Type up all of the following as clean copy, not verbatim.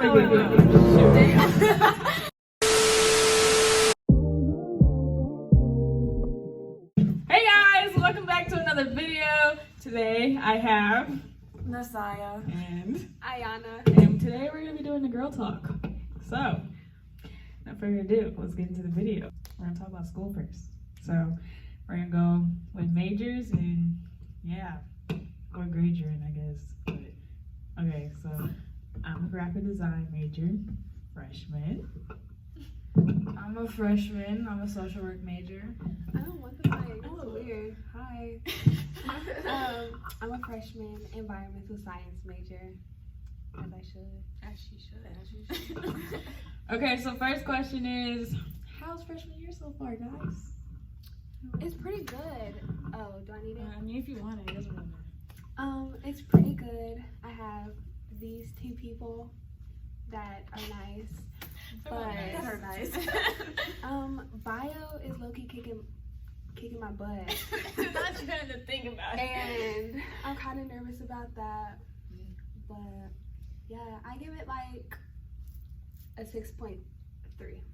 Hey guys, welcome back to another video. Today I have Nasaya and Ayana. and today we're gonna be doing the girl talk. So, without further ado, let's get into the video. We're gonna talk about school first. So, we're gonna go with majors and yeah, what grade you're in, I guess. But, okay, so I'm a graphic design major, freshman. I'm a freshman. I'm a social work major. I don't want the mic. That's weird. Hi. I'm a freshman, environmental science major. As I should. As she should. Okay, so first question is, how's freshman year so far, guys? It's pretty good. Oh, do I need it? I mean, if you want it, it doesn't really matter. It's pretty good. I have these two people that are nice. But They're nice. bio is low-key kicking my butt. Not trying to think about it. And I'm kind of nervous about that. But yeah, I give it like a 6.3.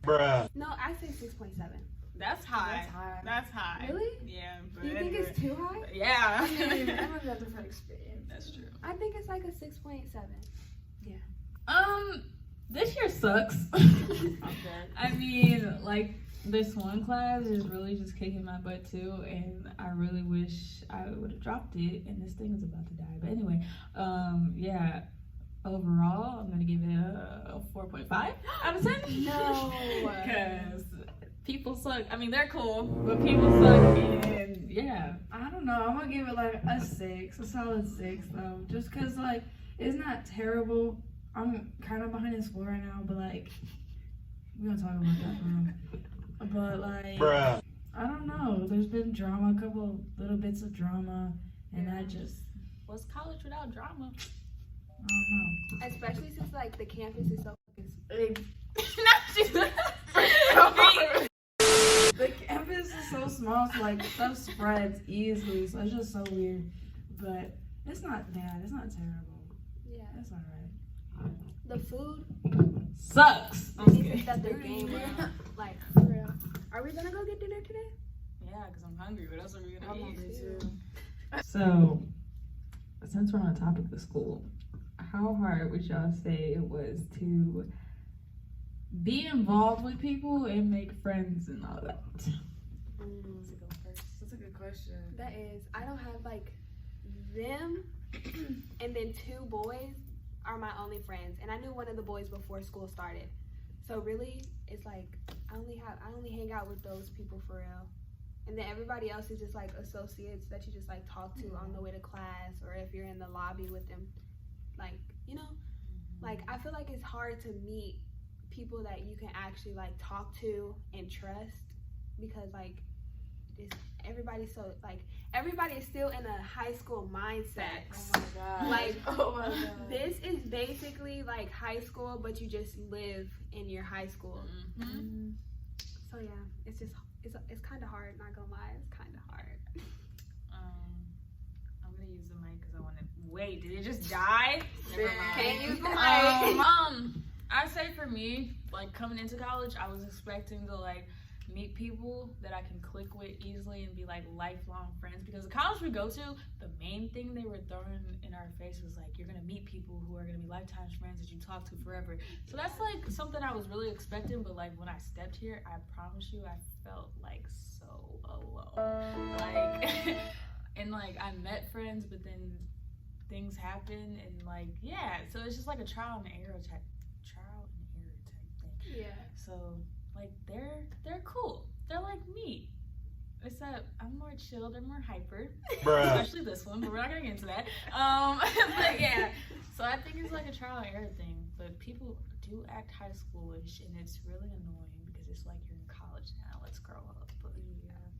Bruh. No, I say 6.7. That's high. That's high. That's high. Really? Yeah. But Do you think it's too high? Yeah. I mean, everyone's got different experience. That's true. I think it's like a 6.7. This year sucks. Okay. I mean, like, this one class is really just kicking my butt too, and I really wish I would have dropped it, and this thing is about to die. But anyway, yeah, overall, I'm gonna give it a 4.5 out of 10. No. Because people suck. I mean, they're cool, but people suck, and yeah. I don't know. I'm gonna give it like a 6, a solid 6 though. Just cause like it's not terrible. I'm kind of behind in school right now, but like we're gonna talk about that more. But like, Bruh. I don't know. There's been drama, a couple little bits of drama, and I just What's college without drama? I don't know. Especially since like the campus is so fucking The campus is so small, so like stuff spreads easily, so it's just so weird. But it's not bad. It's not terrible. yeah. It's alright. The food Sucks. I'm needs to kidding. step their game up. Like for real. Are we gonna go get dinner today? Yeah, because I'm hungry. What else are we I'm gonna eat? hungry too. So, since we're on the topic of school, how hard would y'all say it was to be involved with people and make friends and all that? That's a good question. That is. I don't have like them and then 2 boys are my only friends. And I knew one of the boys before school started. So really it's like I only hang out with those people for real. And then everybody else is just like associates that you just like talk to on the way to class, or if you're in the lobby with them. Like, you know, like I feel like it's hard to meet people that you can actually like talk to and trust, because like everybody's so like everybody is still in a high school mindset. Oh my god. Like, oh my god. This is basically like high school, but you just live in your high school. So yeah, it's just it's kind of hard. Not gonna lie, it's kind of hard. I'm gonna use the mic because I want to. Wait, did it just die? Never mind. Can't use the mic. I say for me, like coming into college, I was expecting to like meet people that I can click with easily and be like lifelong friends, because the college we go to, the main thing they were throwing in our face was like, you're gonna meet people who are gonna be lifetime friends that you talk to forever. So that's like something I was really expecting, but like when I stepped here, I promise you I felt like so alone. Like and like I met friends, but then things happen, and like yeah, so it's just like a trial and error type thing. Yeah. So like they're cool. They're like me. Except I'm more chill, they're more hyper. Bruh. Especially this one, but we're not gonna get into that. But yeah. So I think it's like a trial and error thing. But people do act high schoolish, and it's really annoying because it's like you're in college now. Let's grow up. But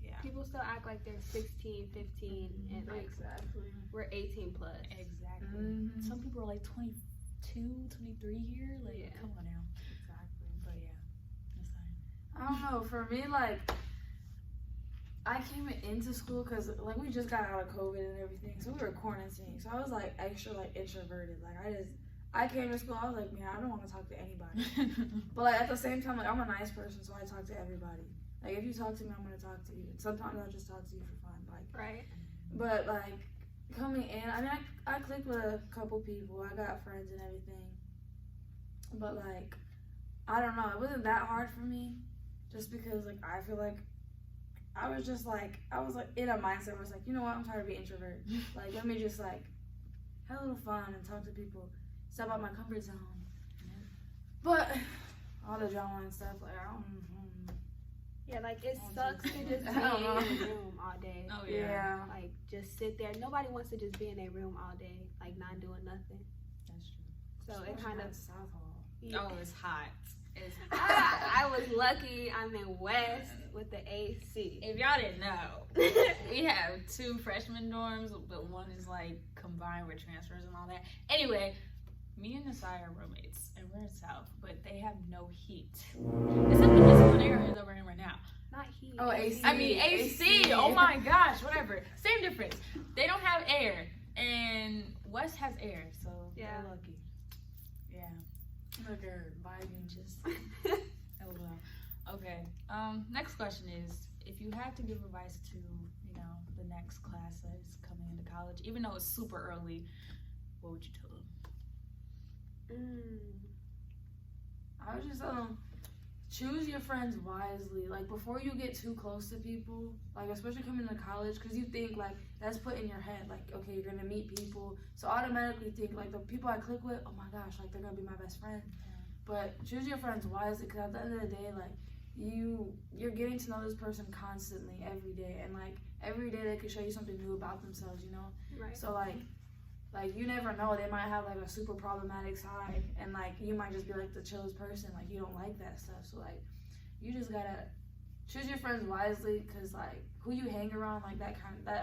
yeah. People still act like they're 16, 15, and like Exactly. we're 18 plus. Exactly. Some people are like 22, 23 here. Like, Yeah. come on now. Exactly. But yeah, that's fine. I don't know. For me, like, I came into school because like we just got out of COVID and everything, so we were quarantining. So I was like extra like introverted. Like I came to school, I was like, man, I don't want to talk to anybody. But like at the same time, like I'm a nice person, so I talk to everybody. Like if you talk to me, I'm gonna talk to you. Sometimes I'll just talk to you for fun, like. Right. But like coming in, I mean, I clicked with a couple people. I got friends and everything. But like, I don't know. It wasn't that hard for me, just because like I feel like I was in a mindset where I was like, you know what, I'm tired of being introvert. Like let me just like have a little fun and talk to people, step out my comfort zone. But all the drama and stuff, like I don't. Yeah, like it sucks to just be in I don't know. a room all day. Oh Yeah. Like just sit there. Nobody wants to just be in a room all day, like not doing nothing. That's true. So it kind of. South Hall. Yeah. Oh, it's hot. It's hot. I was lucky. I'm in West with the AC. If y'all didn't know, we have 2 freshman dorms, but one is like combined with transfers and all that. Anyway, me and Nasai are roommates, and we're in South, but they have no heat. Except in this one area that we're in right now. Not heat. Oh, AC. I mean, AC. Oh my gosh, whatever. Same difference. They don't have air, and West has air, so Yeah. they're lucky. Yeah. Look at her vibing just. LOL. Okay. Next question is, if you had to give advice to, you know, the next class that is coming into college, even though it's super early, what would you tell them? I would just choose your friends wisely. Like before you get too close to people, like especially coming to college, because you think like that's put in your head, like okay, you're gonna meet people, so automatically think like the people I click with, oh my gosh, like they're gonna be my best friend. But choose your friends wisely, because at the end of the day, like you're getting to know this person constantly every day, and like every day they could show you something new about themselves, you know. Right. So like you never know, they might have like a super problematic side, and like you might just be like the chillest person, like you don't like that stuff. So like you just gotta choose your friends wisely, because like who you hang around, like that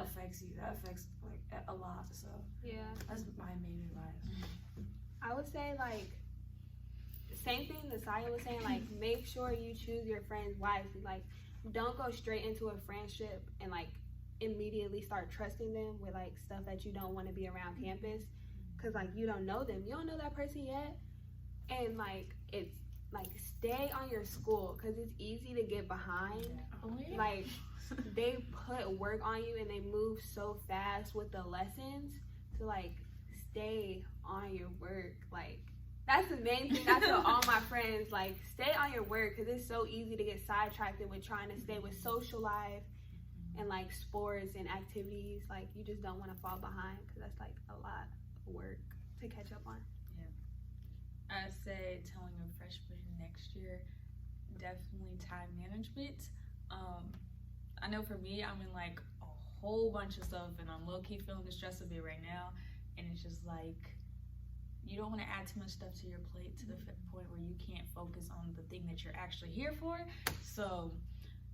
affects you, that affects like a lot. So Yeah. that's my main advice. I would say like same thing that Saya was saying, like make sure you choose your friends wisely. Like don't go straight into a friendship and like immediately start trusting them with like stuff that you don't want to be around campus, because like you don't know them, you don't know that person yet. And like it's like stay on your school, because it's easy to get behind. Like they put work on you and they move so fast with the lessons, to like stay on your work. Like that's the main thing I tell all my friends, like stay on your work, because it's so easy to get sidetracked with trying to stay with social life and like sports and activities. Like you just don't want to fall behind, because that's like a lot of work to catch up on. I'd say telling a freshman next year, definitely time management. I know for me, I'm in like a whole bunch of stuff, and I'm low-key feeling the stress of it right now, and it's just like you don't want to add too much stuff to your plate to the point where you can't focus on the thing that you're actually here for. So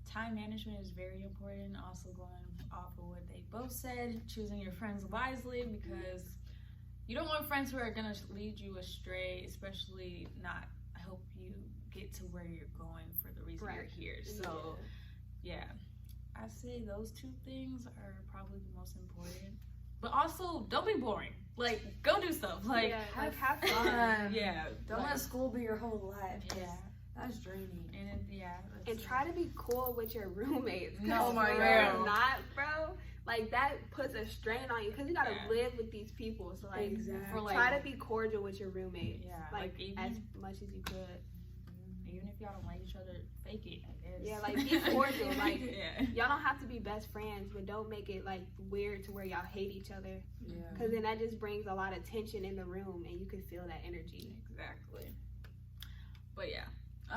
time management is very important. Also going off of what they both said, choosing your friends wisely, because you don't want friends who are going to lead you astray, especially not help you get to where you're going for the reason you're here. So yeah, I say those 2 things are probably the most important. But also, don't be boring. Like, go do stuff. Like, have fun. Yeah. Don't let school be your whole life. Yeah. That's draining. And And try to be cool with your roommates. No, my girl. Not, bro. Like, that puts a strain on you, because you gotta live with these people. So, like, try to be cordial with your roommates. Yeah. Like even, as much as you could. Even if y'all don't like each other, fake it, I guess. Yeah, like, be cordial. Like, yeah. y'all don't have to be best friends, but don't make it, like, weird to where y'all hate each other. Yeah. Because then that just brings a lot of tension in the room, and you can feel that energy. Exactly. But yeah.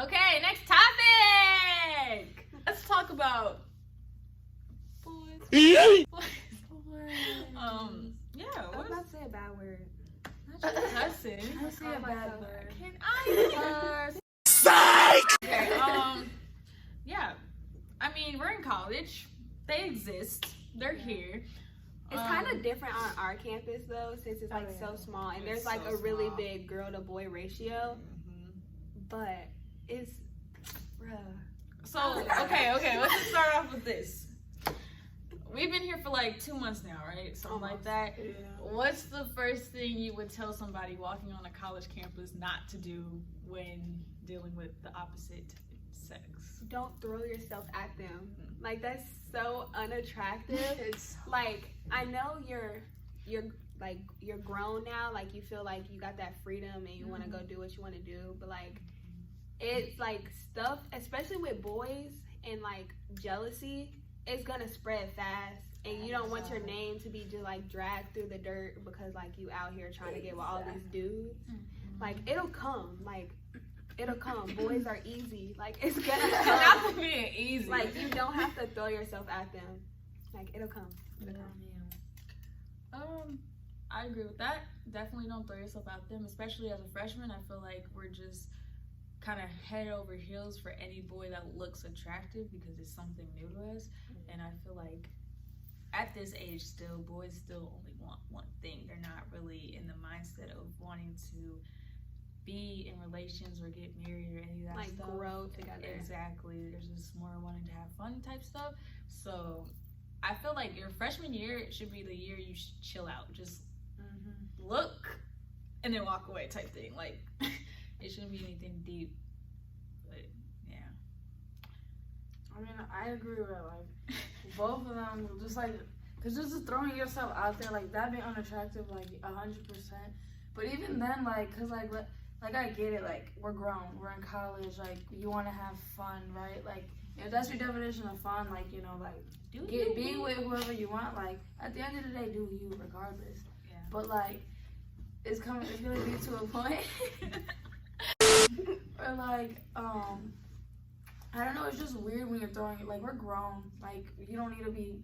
Okay, next topic! Let's talk about boys. Yeah, I was about to say a bad word. cussing. I say a bad word. Can I curse? Okay, yeah. I mean, we're in college. They exist. They're here. It's kind of different on our campus, though, since it's, like, so small. And there's, like, so a really small. big girl-to-boy ratio. But it's, bruh. So, okay, let's just start off with this. we've been here for like 2 months now, right? Something like that. Yeah. What's the first thing you would tell somebody walking on a college campus not to do when dealing with the opposite sex? Don't throw yourself at them. Like, that's so unattractive. It's Like, I know you're like, you're grown now. Like, you feel like you got that freedom and you want to go do what you want to do. But like, it's like stuff, especially with boys and like jealousy, it's gonna spread fast. And you don't want your name to be just like dragged through the dirt because like you out here trying to get with all these dudes. Like, it'll come. Like, it'll come. Boys are easy. Like, it's gonna come. Not being easy. Like, you don't have to throw yourself at them. Like, it'll come. It'll come. I agree with that. Definitely don't throw yourself at them, especially as a freshman. I feel like we're just kind of head over heels for any boy that looks attractive because it's something new to us. And I feel like at this age still, boys still only want one thing. They're not really in the mindset of wanting to be in relations or get married or any of that Like, stuff. grow together. Exactly. There's just more wanting to have fun type stuff. So I feel like your freshman year should be the year you should chill out. Just look and then walk away type thing. Like, it shouldn't be anything deep. But yeah. I mean, I agree with like both of them. Just like, cause just throwing yourself out there like that being unattractive, like 100%. But even then, like, cause like I get it. Like, we're grown, we're in college. Like, you want to have fun, right? Like, if that's your definition of fun, like, you know, like be with whoever you want. Like, at the end of the day, do you regardless. Yeah. But like, it's gonna be to a point. Or like, I don't know, it's just weird when you're throwing it. Like, we're grown. Like, you don't need to be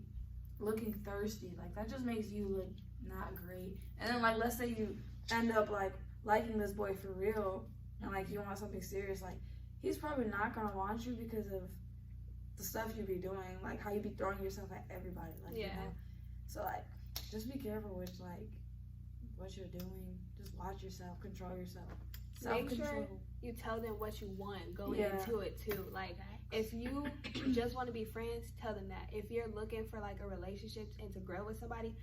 looking thirsty. Like, that just makes you look not great. And then, like, let's say you end up, like, liking this boy for real, and, like, you want something serious. Like, he's probably not gonna want you because of the stuff you be doing. Like, how you be throwing yourself at everybody. Like, Yeah. you know? So, like, just be careful with, like, what you're doing. Just watch yourself. Control yourself. Make Self-control. sure you tell them what you want going Yeah. into it too. Like, if you just want to be friends, tell them that. If you're looking for like a relationship and to grow with somebody,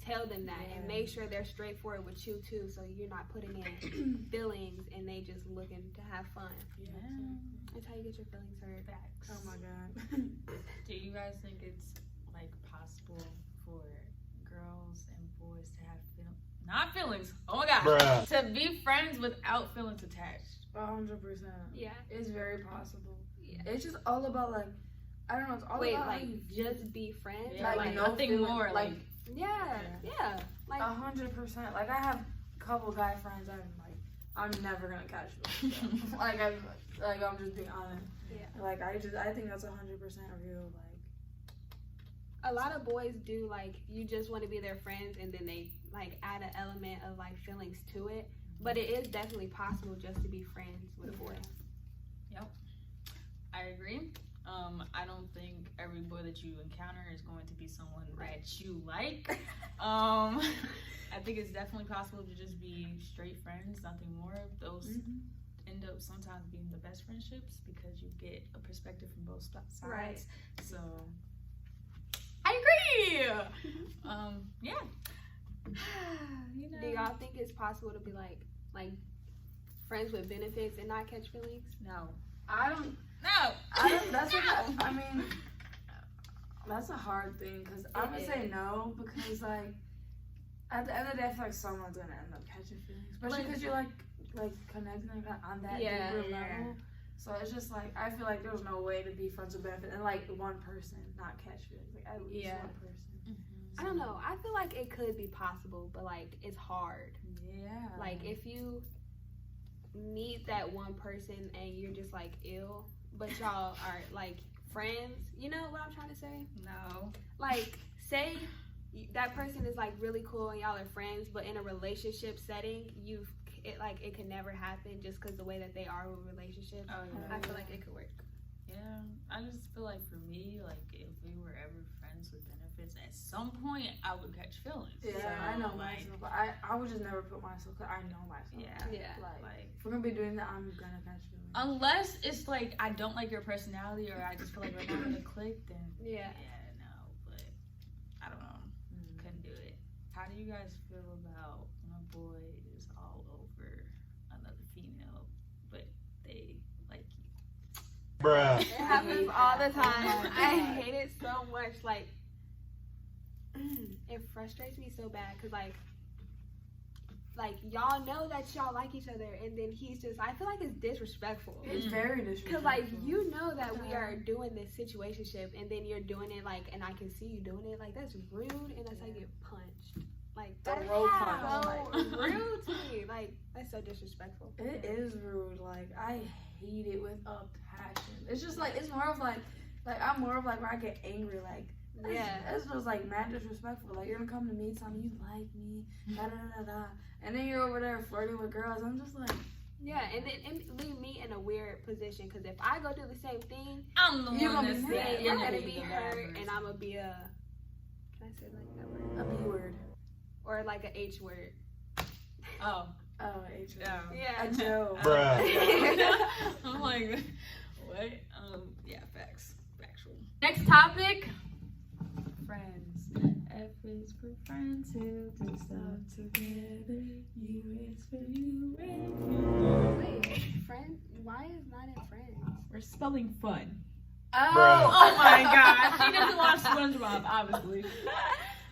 tell them that. And make sure they're straightforward with you too, so you're not putting in feelings and they just looking to have fun. Yeah. That's how you get your feelings hurt. Facts. Oh my god. Do you guys think it's like possible for girls and boys to have not feelings? Oh my god. Bruh. To be friends without feelings attached? 100%. Yeah. It's very possible. Yeah. It's just all about, like, I don't know, it's all Wait, about like, how you just be friends? Yeah, like, no nothing feeling, more. Like, Yeah. Like, 100%. Like, I have a couple guy friends I'm never gonna catch them. I'm just being honest. Yeah. Like, I think that's 100% real. Like, a lot of boys do, like, you just want to be their friends and then they like add an element of like feelings to it, but it is definitely possible just to be friends with a boy. Yep, I agree. I don't think every boy that you encounter is going to be someone that you like. I think it's definitely possible to just be straight friends, nothing more. Those end up sometimes being the best friendships because you get a perspective from both sides. Right. So I agree. Yeah. You know. Do y'all think it's possible to be like friends with benefits and not catch feelings? No. I don't. No. That's a hard thing because I'm gonna say no because like at the end of the day I feel like someone's gonna end up catching feelings, especially because you're like connecting on that deeper level. So it's just like I feel like there's no way to be friends with benefits and like one person not catch feelings, like at least one person. I don't know. I feel like it could be possible, but like it's hard. Yeah. Like if you meet that one person and you're just like ill, but y'all are like friends, you know what I'm trying to say? No. Like say that person is like really cool and y'all are friends, but in a relationship setting, it could never happen just because the way that they are with relationships. Oh yeah. I feel like it could work. Yeah. I just feel like for me, like if we were ever friends with benefits, at some point I would catch feelings. Yeah, so, I know like, myself. But I would just never put myself. Cause I know myself. Yeah. Like if we're gonna be doing that, I'm gonna catch feelings. Unless it's like I don't like your personality or I just feel like we're not gonna click, then Yeah. no. But you guys feel about when a boy is all over another female, but they like you? Bruh. It happens all the time. I hate it so much. Like, it frustrates me so bad because like y'all know that y'all like each other, and then he's just. I feel like it's disrespectful. It's very disrespectful. Cause like you know that we are doing this situationship, and then you're doing it like, and I can see you doing it. Like that's rude, and that's how you get punched. Like that's road so punch. rude to me. Like that's so disrespectful. It is rude. Like I hate it with a passion. It's just like it's more of like I'm more of like where I get angry. Like it's just like mad disrespectful. Like you're gonna come to me telling me you like me, da da da da, and then you're over there flirting with girls. I'm just like. Yeah, and then it leave me in a weird position because if I go do the same thing, I'm the You're one gonna that's be mad. then you're Right. gonna be hurt, and I'm gonna be a. Can I say like that word? A B word. Or like a H word. Oh. Oh, H word. Yeah. A Joe. Bruh. I'm like, what? Yeah, facts. Factual. Next topic. Friends. F is for friends who do stuff together. U is for you and Wait, friend? Why is not in friends? we're spelling fun. Oh, Oh my god. She doesn't watch SpongeBob, obviously.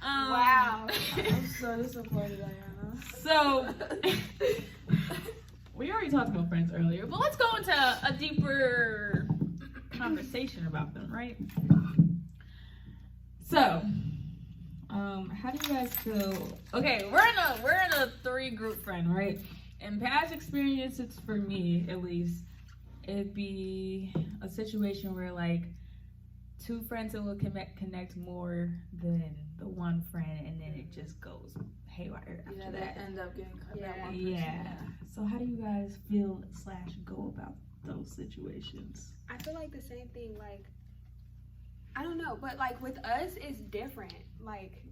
Wow. I'm so disappointed, Diana. So, we already talked about friends earlier, but let's go into a deeper conversation about them, right? So, how do you guys feel? Okay, we're in a 3-group friend, right? In past experiences, for me at least, it'd be a situation where like 2 friends that will connect more than the one friend, and then it just goes haywire after Yeah, that. they end up getting cut that Yeah. one person. Yeah. So how do you guys feel / go about those situations? I feel like the same thing. Like, I don't know, but like with us, it's different. Like,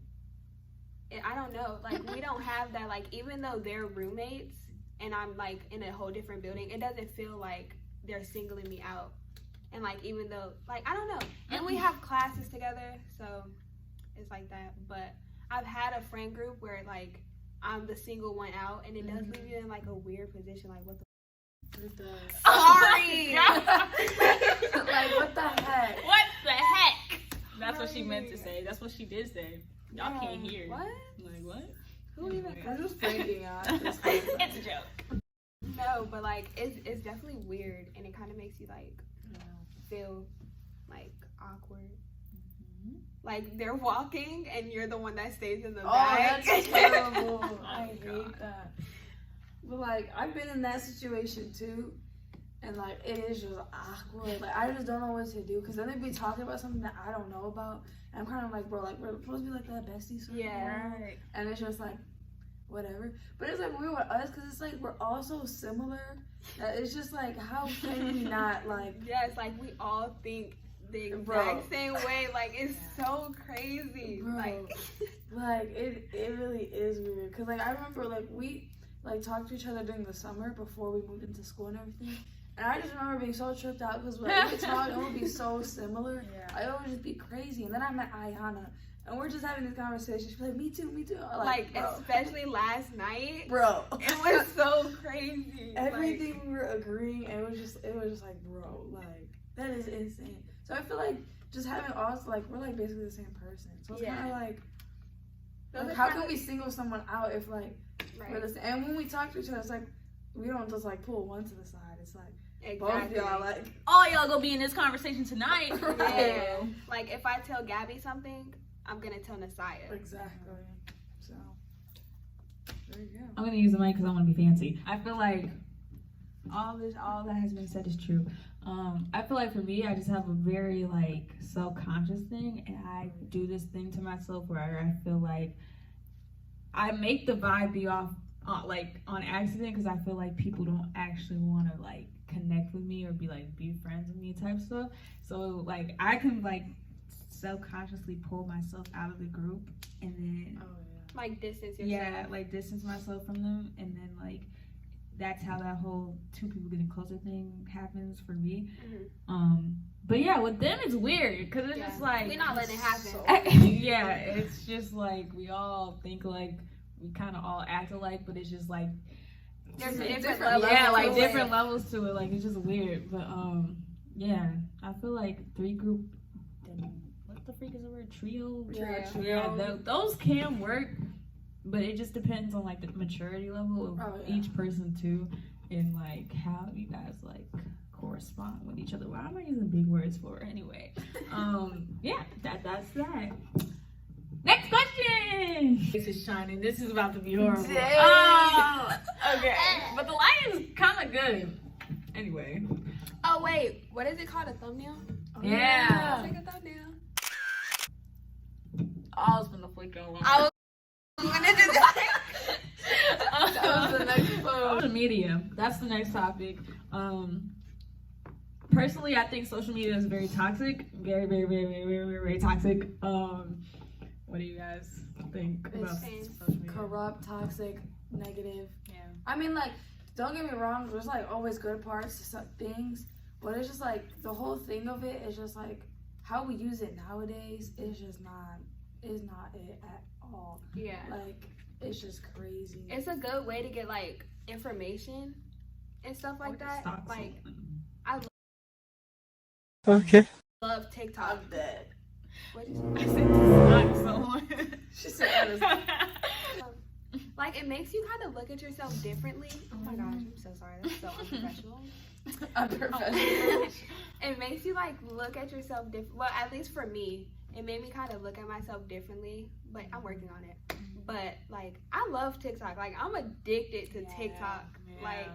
I don't know. Like, we don't have that. Like, even though they're roommates and I'm like in a whole different building, it doesn't feel like they're singling me out. And like, even though, like, I don't know. And we have classes together, so it's like that. But I've had a friend group where like I'm the single one out, and it does leave you in like a weird position. Like, what the? It does. Sorry. Like, what the heck? What the heck? That's what she meant to say. That's what she did say. Y'all can't hear. What? Like what? Who even? I'm just thinking. It's a joke. No, but like it's definitely weird, and it kind of makes you like feel like awkward. Like they're walking, and you're the one that stays in the back. That's terrible. I God. hate that. But like, I've been in that situation too, and like, it is just awkward. Like, I just don't know what to do, because then they'd be talking about something that I don't know about, and I'm kind of like, bro, like, we're supposed to be like that bestie sort of Yeah. thing. And it's just like, whatever. But it's like weird with us, because it's like we're all so similar that it's just like, how can we not like? Yes, like we all think the exact Bro. same way. Like it's so crazy. Bro. Like it really is weird, because like I remember like we like talked to each other during the summer before we moved into school and everything, and I just remember being so tripped out because when we would talk, it would be so similar. Yeah. It would just be crazy. And then I met Ayana, and we're just having this conversation. She's like, me too. I'm like bro. especially last night. Bro, It was so crazy. everything we were agreeing, and it was just like, bro, like that is insane. So I feel like just having us, like, we're like basically the same person. So it's kind of like how can we single someone out if like we're the same? And when we talk to each other, it's like we don't just like pull one to the side. It's like both of y'all like All y'all gonna be in this conversation tonight. Yeah. Like if I tell Gabby something, I'm gonna tell Nasaya. exactly. So there you go. I'm gonna use the mic because I want to be fancy. I feel like all that has been said is true. I feel like for me, I just have a very like self-conscious thing, and I do this thing to myself where I feel like I make the vibe be off like on accident, because I feel like people don't actually want to like connect with me or be friends with me type stuff. So like I can like self-consciously pull myself out of the group, and then Like distance yourself. yeah, like distance myself from them, and then like that's how that whole 2 people getting closer thing happens for me. But yeah, with them it's weird because it's just like we're not letting it happen. yeah, it's just like we all think like we kind of all act alike, but it's just like There's Different different levels levels. yeah, like to different it. levels to it. Like it's just weird, but yeah, I feel like what the freak is the word? Trio. Yeah, those can work, but it just depends on like the maturity level of each person too, and like how you guys like correspond with each other. Why am I using big words for anyway? Yeah, that's that. Next question. This is shining. This is about to be horrible. Oh, okay, but the light is kind of good. Anyway. Oh wait, what is it called? A thumbnail? Yeah. Take a thumbnail. I was gonna flick on. I was gonna do that. That was the next social media. That's the next topic. Personally, I think social media is very toxic. Very, very, very, very, very, very, very toxic. What do you guys think about social media? Corrupt, toxic, negative. Yeah. I mean, like, don't get me wrong, there's like always good parts to some things, but it's just like the whole thing of it is just like how we use it nowadays is just not it at all. Yeah. Like, it's just crazy. It's a good way to get like information and stuff like that. Like, Okay. love TikTok. I'm dead. What did you I said to suck someone. She said Like, it makes you kind of look at yourself differently. Oh my gosh, I'm so sorry. That's so unprofessional. unprofessional. It makes you like look at yourself different. Well, at least for me, it made me kind of look at myself differently. But I'm working on it. But like, I love TikTok. Like, I'm addicted to TikTok. Yeah. Like,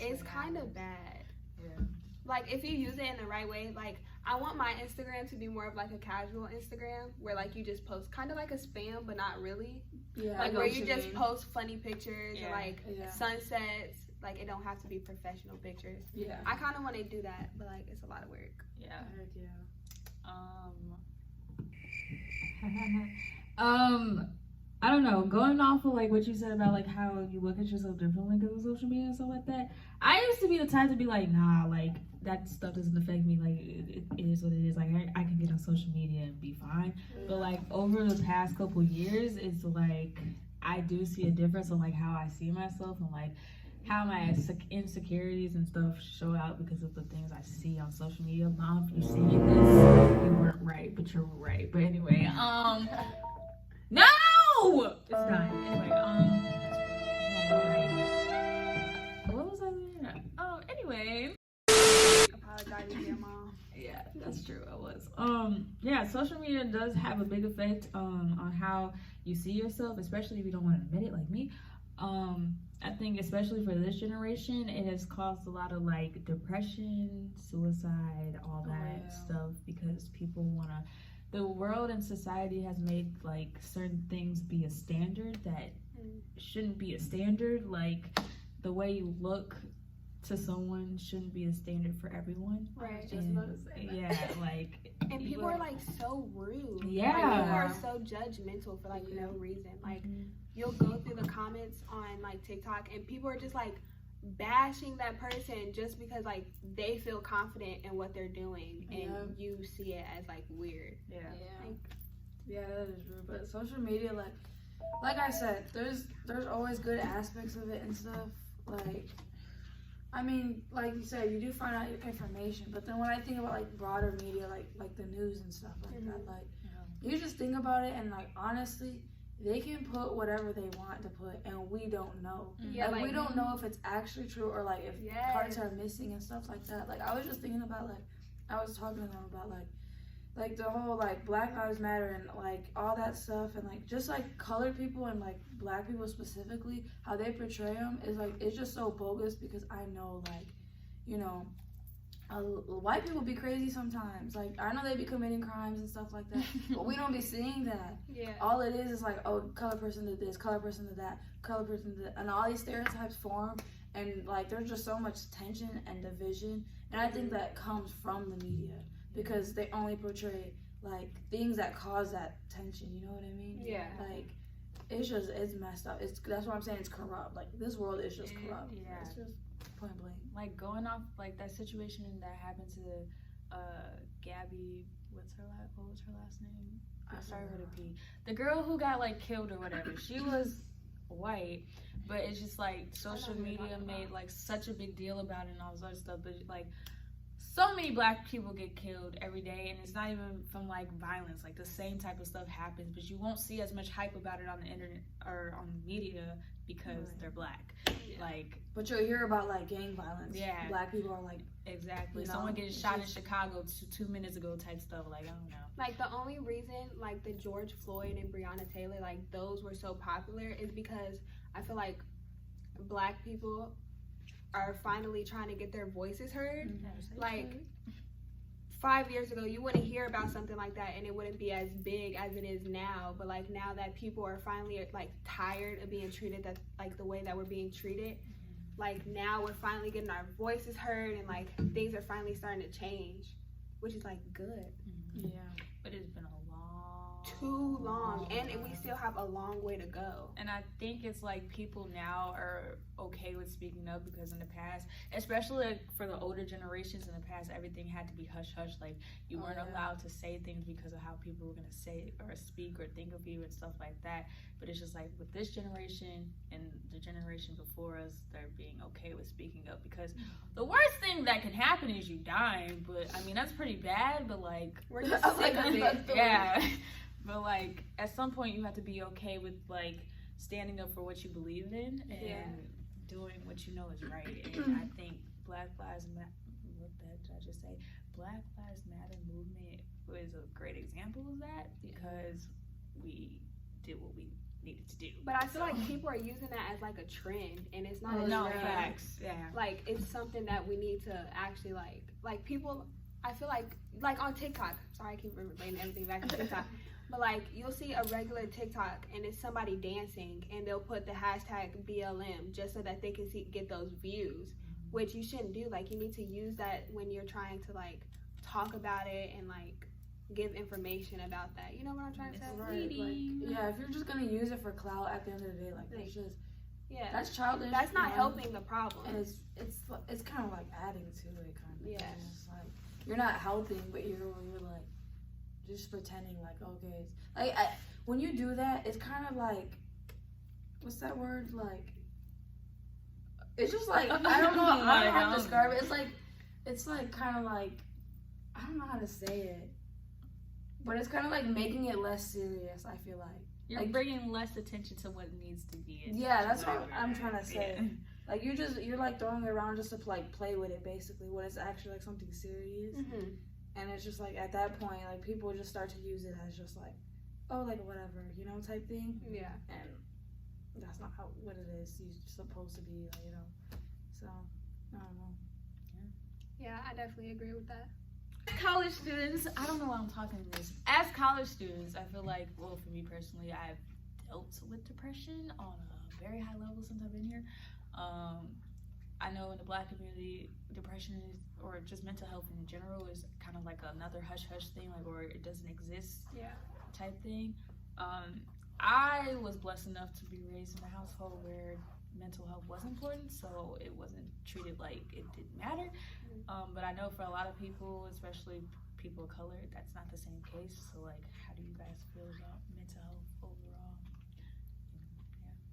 it's kind of bad. Yeah. Like, if you use it in the right way, like, I want my Instagram to be more of like a casual Instagram where like you just post kind of like a spam, but not really. Yeah, Like, where you just post funny pictures or like Yeah. sunsets. Like, it don't have to be professional pictures. Yeah. I kind of want to do that, but like, it's a lot of work. Yeah. Yeah. I don't know. Going off of like what you said about like how you look at yourself differently because of social media and stuff like that. I used to be the type to be like, nah, like that stuff doesn't affect me. Like it is what it is. Like I can get on social media and be fine. But like over the past couple years, it's like I do see a difference on like how I see myself and like how my insecurities and stuff show out because of the things I see on social media. Mom, if you're seeing this, you weren't right, but you're right. But anyway, no, it's dying. Anyway, what was I saying? Oh, anyway. Apologize to your mom. Yeah, that's true. I was. Yeah, social media does have a big effect on how you see yourself, especially if you don't want to admit it, like me. I think especially for this generation, it has caused a lot of like depression, suicide, all that stuff because people wanna. The world and society has made like certain things be a standard that shouldn't be a standard. Like the way you look to someone shouldn't be a standard for everyone. Right. And, yeah, like. And people are like so rude. Yeah. Like, people are so judgmental for like no reason. Like you'll go through the comments on like TikTok and people are just like bashing that person just because like they feel confident in what they're doing and you see it as like weird. Yeah. Yeah, that is true. But social media, like I said, there's always good aspects of it and stuff. Like, I mean, like you said, you do find out information. But then when I think about like broader media, like the news and stuff like that, like you just think about it and like honestly, they can put whatever they want to put, and we don't know. Yeah, like we don't know if it's actually true or like if Yes. parts are missing and stuff like that. Like I was just thinking about like I was talking to them about like the whole like Black Lives Matter and like all that stuff and like just like colored people and like black people specifically, how they portray them is like it's just so bogus because I know like, you know, white people be crazy sometimes. Like I know they be committing crimes and stuff like that, but we don't be seeing that. Yeah. All it is like, oh, color person did this, color person did that, color person did that, and all these stereotypes form, and like there's just so much tension and division, and I think that comes from the media because they only portray like things that cause that tension. You know what I mean? Yeah. Like it's messed up. That's what I'm saying. It's corrupt. Like this world is just corrupt. Yeah. It's just point blank. Like going off like that situation that happened to Gabby, what was her last name? I started with a P. The girl who got like killed or whatever. She was white. But it's just like social what you're media talking made about. like such a big deal about it and all this other stuff. But like so many black people get killed every day, and it's not even from like violence. Like the same type of stuff happens, but you won't see as much hype about it on the internet or on the media because they're black. Like, But you'll hear about like gang violence. Yeah. Black people are like, exactly. You know, Someone getting it's shot in just- Chicago 2 minutes ago type stuff. Like, I don't know. Like the only reason like the George Floyd and Breonna Taylor, like those were so popular is because I feel like black people are finally trying to get their voices heard. Like 5 years ago, you wouldn't hear about something like that and it wouldn't be as big as it is now. But like now that people are finally like tired of being treated that like the way that we're being treated, like now we're finally getting our voices heard and like things are finally starting to change, which is like good. yeah. But it's been a Too long, and we still have a long way to go. And I think it's like people now are okay with speaking up because in the past, especially like for the older generations in the past, everything had to be hush hush. Like you weren't allowed to say things because of how people were gonna say or speak or think of you and stuff like that. But it's just like with this generation and the generation before us, they're being okay with speaking up because the worst thing that can happen is you dying. But I mean that's pretty bad. But like We're just Like, sick of it. yeah. But like at some point you have to be okay with like standing up for what you believe in and doing what you know is right. And I think Black Lives Matter, what the heck did I just say? Black Lives Matter movement is a great example of that because we did what we needed to do. But I feel like people are using that as like a trend, and it's not a No trend. facts. Yeah. Like it's something that we need to actually like people. I feel like on TikTok. Sorry, I keep relating everything back to TikTok. But like you'll see a regular TikTok and it's somebody dancing and they'll put the hashtag BLM just so that they can get those views, which you shouldn't do. Like you need to use that when you're trying to like talk about it and like give information about that. You know what I'm trying to say? Right, like, yeah, if you're just gonna use it for clout at the end of the day, like that's just that's childish. That's not you know? helping the problem. And it's kind of like adding to it, kind of. Yeah. It's like you're not helping, but you're like just pretending like okay. Like when you do that, it's kind of like what's that word like? It's just like I don't know. I don't know how to describe it. It's like kind of like I don't know how to say it, but it's kind of like making it less serious. I feel like You're like, bringing less attention to what needs to be. Yeah, that's what I'm trying to say. Yeah. Like you're like throwing it around just to like play with it, basically, when it's actually like something serious. Mm-hmm. And it's just like at that point, like people just start to use it as just like, oh, like whatever, you know, type thing. Yeah. And that's not what it is. You're supposed to be, like, you know. So I don't know. Yeah, I definitely agree with that. College students, I don't know why I'm talking this. As college students, I feel like, well, for me personally, I've dealt with depression on a very high level since I've been here. I know in the Black community, depression is, or just mental health in general, is kind of like another hush hush thing, like, or it doesn't exist type thing. I was blessed enough to be raised in a household where mental health was important, so it wasn't treated like it didn't matter. But I know for a lot of people, especially people of color, that's not the same case. So like, how do you guys feel about mental health overall?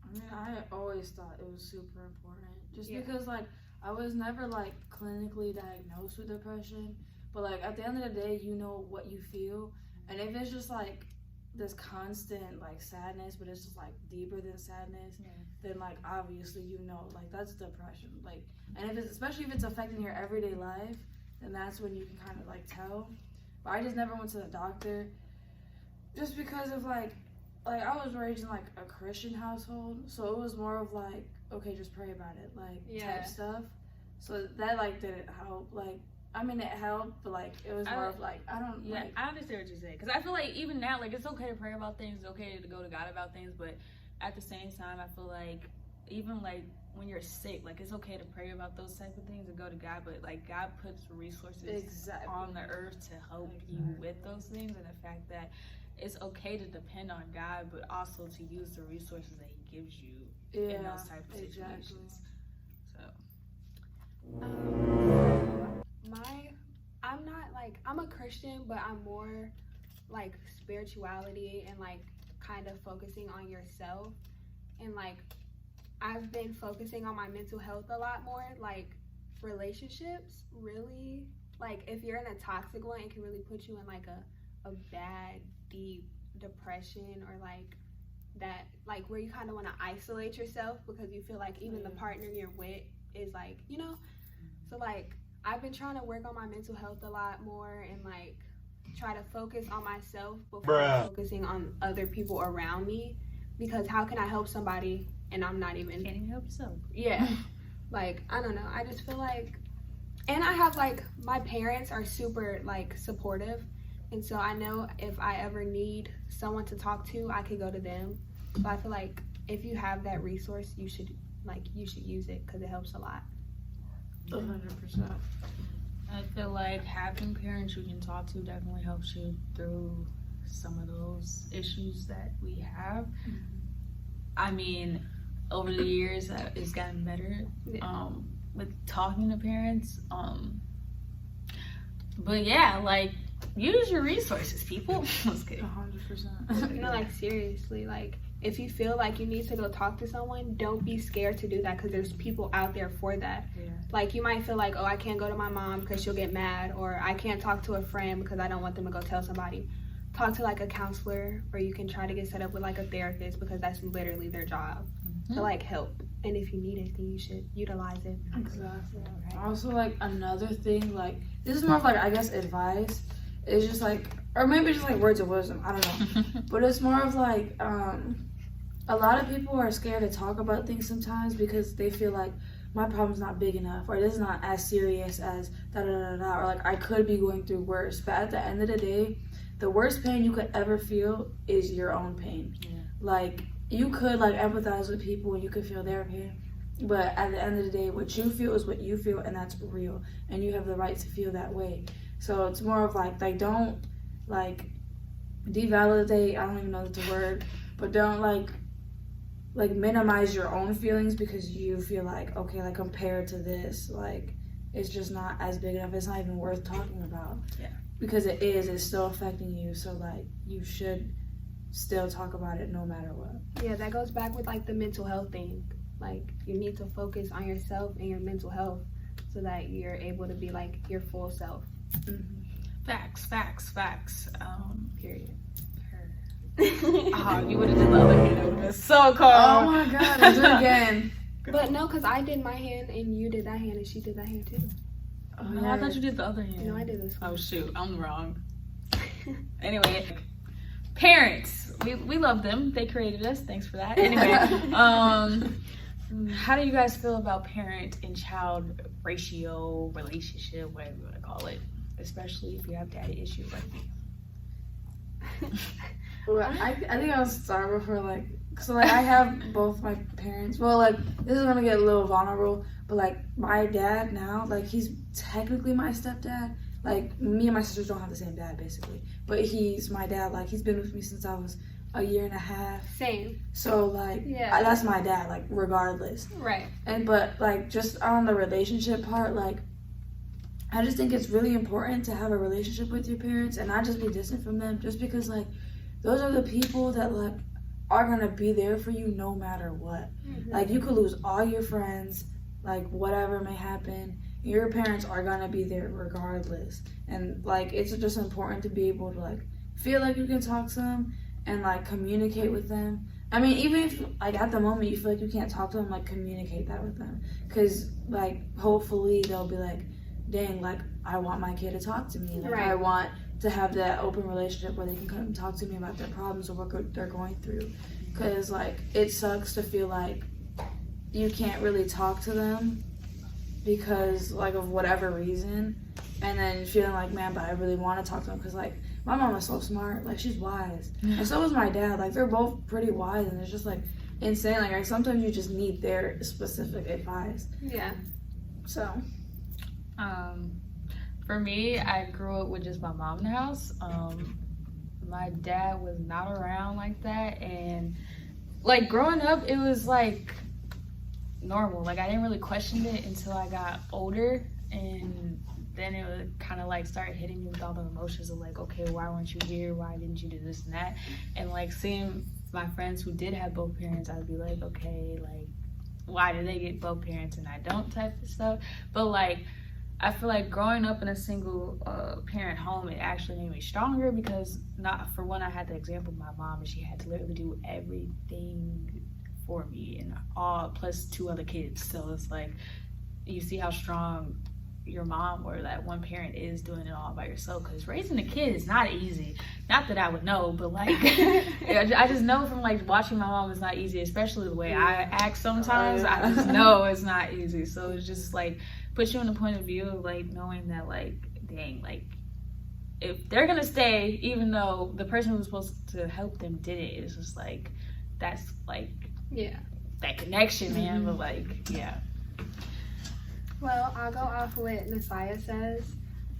I mean, I always thought it was super important, just because like I was never like clinically diagnosed with depression, but like at the end of the day, you know what you feel, and if it's just like this constant like sadness, but it's just like deeper than sadness, then like obviously you know like that's depression. Like, and if it's especially if it's affecting your everyday life, then that's when you can kind of like tell. But I just never went to the doctor, just because of like I was raised in like a Christian household, so it was more of like okay, just pray about it, like type stuff. So that like didn't help. Like I mean, it helped, but like it was more of like I don't. Yeah, like, I understand what you're saying, because I feel like even now, like it's okay to pray about things, it's okay to go to God about things, but at the same time, I feel like even like when you're sick, like it's okay to pray about those type of things and go to God, but like God puts resources on the earth to help you with those things, and the fact that it's okay to depend on God, but also to use the resources that He gives you in those type of situations. So. I'm not like I'm a Christian, but I'm more like spirituality and like kind of focusing on yourself. and like I've been focusing on my mental health a lot more. Like relationships really, like if you're in a toxic one, it can really put you in like a bad, deep depression, or like that, like where you kind of want to isolate yourself because you feel like even the partner you're with is like, you know. So like I've been trying to work on my mental health a lot more and like try to focus on myself before focusing on other people around me, because how can I help somebody and I'm not even Can't even help yourself. Yeah. Like I don't know, I just feel like, and I have like, my parents are super like supportive, and so I know if I ever need someone to talk to, I could go to them. So I feel like if you have that resource, you should use it because it helps a lot. 100%. I feel like having parents you can talk to definitely helps you through some of those issues that we have. I mean, over the years, it's gotten better with talking to parents. But yeah, like, use your resources, people. Let's get 100%. No, like seriously, like if you feel like you need to go talk to someone, don't be scared to do that because there's people out there for that. Yeah. Like you might feel like, oh, I can't go to my mom because she'll get mad, or I can't talk to a friend because I don't want them to go tell somebody. Talk to like a counselor, or you can try to get set up with like a therapist because that's literally their job to like help. And if you need it, then you should utilize it. Exactly. Also, like another thing, like this is more of like, I guess, advice. It's just like, or maybe just like words of wisdom. I don't know. But it's more of like, a lot of people are scared to talk about things sometimes because they feel like my problem's not big enough, or it is not as serious as da da da da, or like I could be going through worse. But at the end of the day, the worst pain you could ever feel is your own pain. Yeah. Like you could like empathize with people and you could feel their pain, but at the end of the day, what you feel is what you feel, and that's real, and you have the right to feel that way. So it's more of like don't like devalidate, I don't even know the word, but don't like minimize your own feelings because you feel like, okay, like compared to this, like it's just not as big enough, it's not even worth talking about. Yeah. Because it's still affecting you, so like you should still talk about it no matter what. Yeah, that goes back with like the mental health thing. Like you need to focus on yourself and your mental health so that you're able to be like your full self. Facts. Period. Oh, you would have done the other hand. It would have been so cold. Oh my god, I'll do it again. But no, because I did my hand and you did that hand and she did that hand too. Oh, no, I thought you did the other hand. No, I did this one. Oh shoot, I'm wrong. Anyway, parents, we love them. They created us. Thanks for that. Anyway, how do you guys feel about parent and child ratio, relationship, whatever you want to call it, especially if you have daddy issues like me? Well, I think I'll start before like, so like I have both my parents. Well, like this is gonna get a little vulnerable, but like my dad now, like he's technically my stepdad. Like me and my sisters don't have the same dad basically, but he's my dad. Like he's been with me since I was a year and a half. Same. So like, yeah, that's my dad. Like regardless. Right. And but like just on the relationship part, like I just think it's really important to have a relationship with your parents and not just be distant from them, just because like those are the people that like are gonna be there for you no matter what. Mm-hmm. Like you could lose all your friends, like whatever may happen, your parents are gonna be there regardless. And like it's just important to be able to like feel like you can talk to them and like communicate with them. I mean, even if like at the moment you feel like you can't talk to them, like communicate that with them, because like hopefully they'll be like, dang, like I want my kid to talk to me, like I want to have that open relationship where they can come and talk to me about their problems or what they're going through. Because like it sucks to feel like you can't really talk to them because like of whatever reason, and then feeling like, man, but I really want to talk to them because like my mom is so smart, like she's wise, and so is my dad. Like they're both pretty wise, and it's just like insane. Like sometimes you just need their specific advice. Yeah. So for me, I grew up with just my mom in the house. My dad was not around like that, and like growing up, it was like normal. Like I didn't really question it until I got older, and then it would kind of like start hitting me with all the emotions of like, okay, why weren't you here? Why didn't you do this and that? And like seeing my friends who did have both parents, I'd be like, okay, like, why do they get both parents and I don't, type of stuff. But like, I feel like growing up in a single parent home, it actually made me stronger because, not for one, I had the example of my mom, and she had to literally do everything for me, and all plus 2 other kids. So it's like, you see how strong your mom or that one parent is doing it all by yourself, because raising a kid is not easy. Not that I would know, but like I just know from like watching my mom, it's not easy, especially the way I act sometimes. I just know it's not easy. So it's just like puts you in a point of view of like knowing that, like, dang, like if they're gonna stay even though the person who was supposed to help them did it, it's just like, that's like, Yeah. that connection, man. But like, yeah. Well, I'll go off what Nasiah says.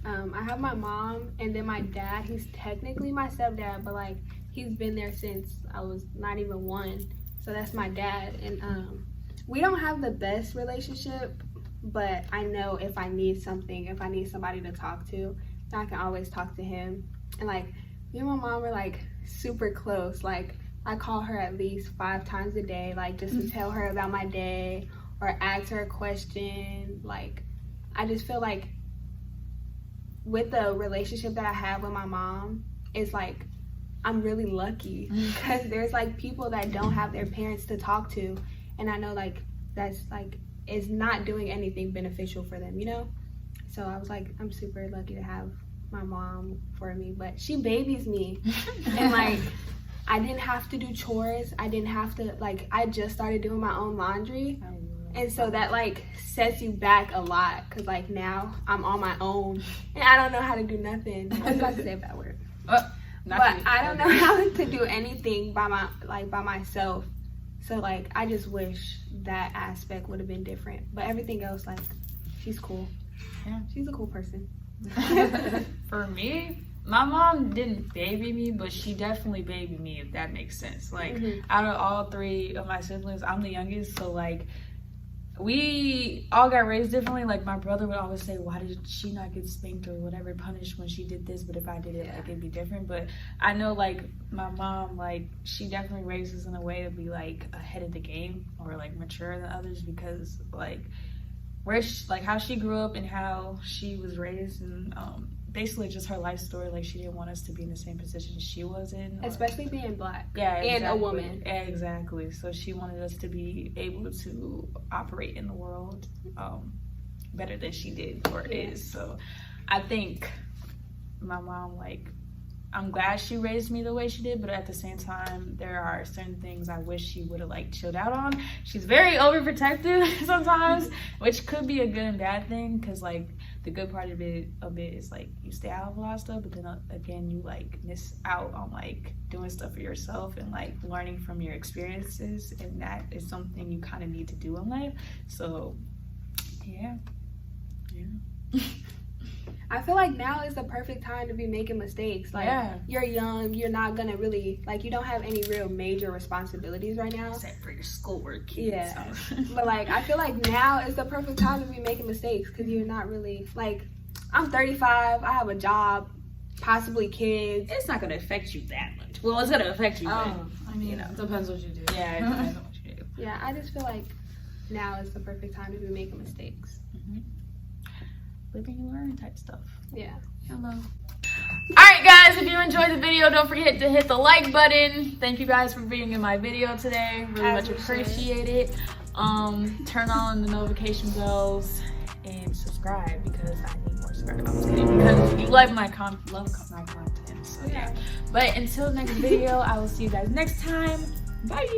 I have my mom and then my dad. He's technically my stepdad, but like he's been there since I was not even 1. So that's my dad. And we don't have the best relationship, but I know if I need something, if I need somebody to talk to, then I can always talk to him. And like me and my mom are like super close. Like I call her at least 5 times a day, like just to tell her about my day or ask her a question. Like I just feel like with the relationship that I have with my mom, it's like I'm really lucky because there's like people that don't have their parents to talk to, and I know like that's like is not doing anything beneficial for them, you know? So I was like, I'm super lucky to have my mom for me, but she babies me and like I didn't have to do chores. I didn't have to, like, I just started doing my own laundry. And so that like sets you back a lot, because like now I'm on my own and I don't know how to do nothing. I was about to say a bad word. But I don't know how to do anything by myself. So like I just wish that aspect would have been different. But everything else, like, she's cool. Yeah. She's a cool person. For me, my mom didn't baby me, but she definitely babied me, if that makes sense. Like, out of all 3 of my siblings, I'm the youngest, so like we all got raised differently. Like my brother would always say, why did she not get spanked or whatever, punished when she did this, but if I did it, like, it'd be different. But I know like my mom, like, she definitely raised us in a way to be like ahead of the game or like mature than others, because like where she, like how she grew up and how she was raised, and basically just her life story. Like she didn't want us to be in the same position she was in, especially being Black. Yeah, exactly. And a woman. Yeah, exactly. So she wanted us to be able to operate in the world better than she did or is. So I think my mom, like, I'm glad she raised me the way she did, but at the same time, there are certain things I wish she would have like chilled out on. She's very overprotective sometimes, which could be a good and bad thing, because like the good part of it is like you stay out of a lot of stuff, but then again you like miss out on like doing stuff for yourself and like learning from your experiences, and that is something you kind of need to do in life. So yeah. I feel like now is the perfect time to be making mistakes. Like, you're young, you're not gonna really, like, you don't have any real major responsibilities right now. Except for your schoolwork, kids. Yeah. But, like, I feel like now is the perfect time to be making mistakes, because you're not really, like, I'm 35, I have a job, possibly kids. It's not gonna affect you that much. Well, it's gonna affect you, but, I mean, it depends what you do. Yeah, it depends on what you do. Yeah, I just feel like now is the perfect time to be making mistakes. Live and you learn type stuff. Yeah. Hello. Alright guys, if you enjoyed the video, don't forget to hit the like button. Thank you guys for being in my video today. Really much appreciate it. Turn on the notification bells and subscribe, because I need more subscribers. Because you love my content. So yeah. But until next video, I will see you guys next time. Bye.